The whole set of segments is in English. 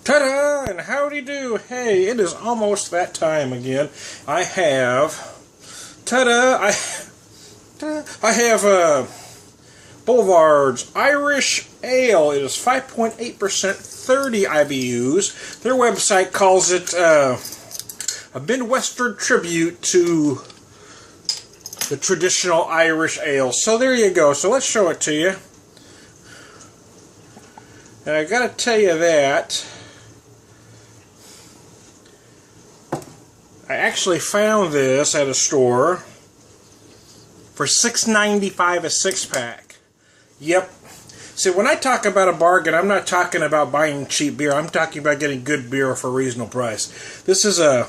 Ta-da! And howdy do! Hey, it is almost that time again. I have... Ta-da! I have Boulevard's Irish Ale. It is 5.8%, 30 IBUs. Their website calls it a Midwestern tribute to the traditional Irish ale. So there you go. So let's show it to you. And I gotta tell you that I actually found this at a store for $6.95 a six-pack. Yep. See, when I talk about a bargain, I'm not talking about buying cheap beer. I'm talking about getting good beer for a reasonable price. This is a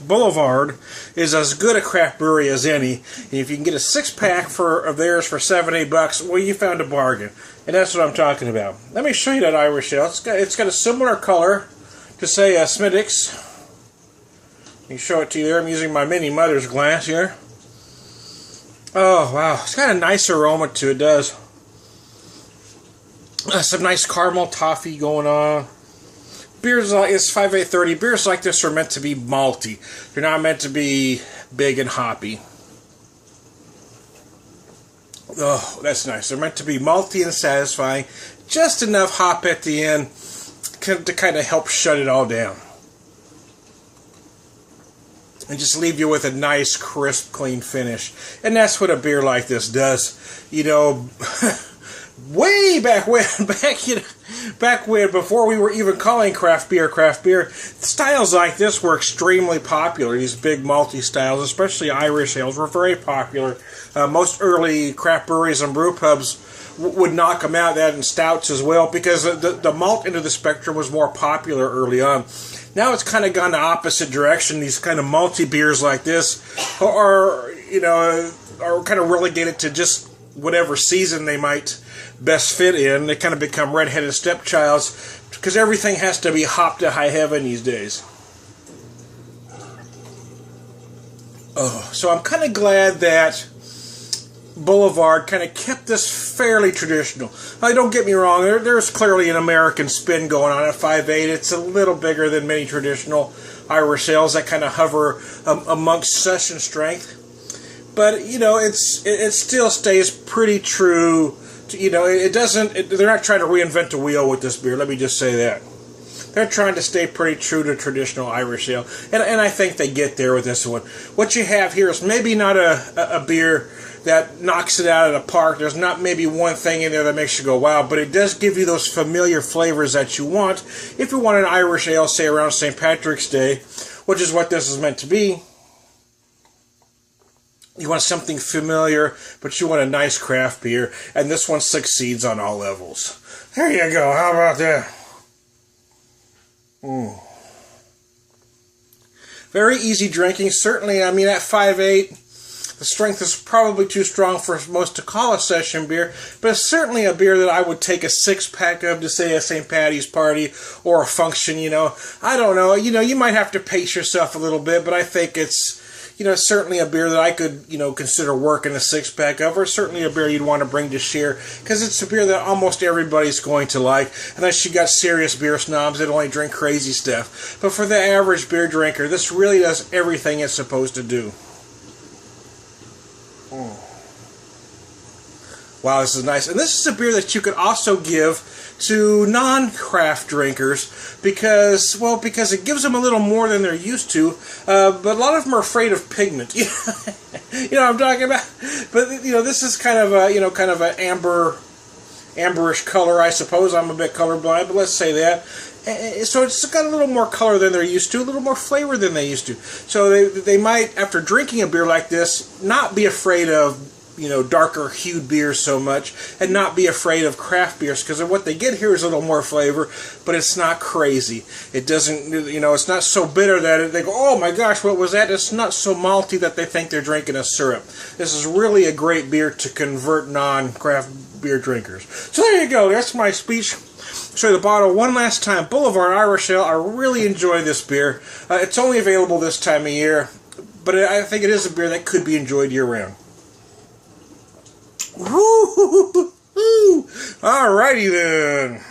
Boulevard is as good a craft brewery as any. And if you can get a six-pack of theirs for $7-8, well, you found a bargain. And that's what I'm talking about. Let me show you that Irish ale. It's got a similar color to, say, Smithwick's. Let me show it to you there. I'm using my mini mother's glass here. Oh, wow. It's got a nice aroma to it, does. Some nice caramel toffee going on. Beers like it's 5.830. Beers like this are meant to be malty. They're not meant to be big and hoppy. Oh, that's nice. They're meant to be malty and satisfying. Just enough hop at the end to kind of help shut it all down. And just leave you with a nice, crisp, clean finish. And that's what a beer like this does. You know, way back when, before we were even calling craft beer, styles like this were extremely popular. These big malty styles, especially Irish ales, were very popular. Most early craft breweries and brew pubs would knock them out, that and stouts as well, because the malt end of the spectrum was more popular early on. Now it's kind of gone the opposite direction. These kind of malty beers like this are kind of relegated to just whatever season they might best fit in. They kind of become red-headed stepchilds because everything has to be hopped to high heaven these days. Oh, so I'm kind of glad that Boulevard kind of kept this fairly traditional. Now, don't get me wrong, there's clearly an American spin going on at 5.8. It's a little bigger than many traditional Irish ales that kind of hover amongst session strength. But, you know, it still stays pretty true to, you know, they're not trying to reinvent the wheel with this beer, let me just say that. They're trying to stay pretty true to traditional Irish ale, and I think they get there with this one. What you have here is maybe not a beer that knocks it out of the park. There's not maybe one thing in there that makes you go, wow, but it does give you those familiar flavors that you want. If you want an Irish ale, say around St. Patrick's Day, which is what this is meant to be, you want something familiar, but you want a nice craft beer, and this one succeeds on all levels. There you go, how about that? Very easy drinking, certainly. I mean, at 5.8, the strength is probably too strong for most to call a session beer, but it's certainly a beer that I would take a six-pack of to, say, a St. Patty's party or a function, you know. I don't know, you know, you might have to pace yourself a little bit, but I think it's, you know, certainly a beer that I could, you know, consider working a six-pack of, or certainly a beer you'd want to bring to share, because it's a beer that almost everybody's going to like, unless you got serious beer snobs that only drink crazy stuff. But for the average beer drinker, this really does everything it's supposed to do. Wow, this is nice. And this is a beer that you could also give to non-craft drinkers because it gives them a little more than they're used to. But a lot of them are afraid of pigment. You know what I'm talking about? But, you know, this is kind of an amberish color, I suppose. I'm a bit colorblind, but let's say that. So it's got a little more color than they're used to, a little more flavor than they used to. So they might, after drinking a beer like this, not be afraid of, you know, darker hued beers so much, and not be afraid of craft beers, because what they get here is a little more flavor, but it's not crazy. It doesn't, you know, it's not so bitter that they go, oh my gosh, what was that? It's not so malty that they think they're drinking a syrup. This is really a great beer to convert non-craft beer drinkers. So there you go, that's my speech. Show you the bottle one last time. Boulevard Irish Ale. I really enjoy this beer. It's only available this time of year, but I think it is a beer that could be enjoyed year-round. Woo! Alrighty then.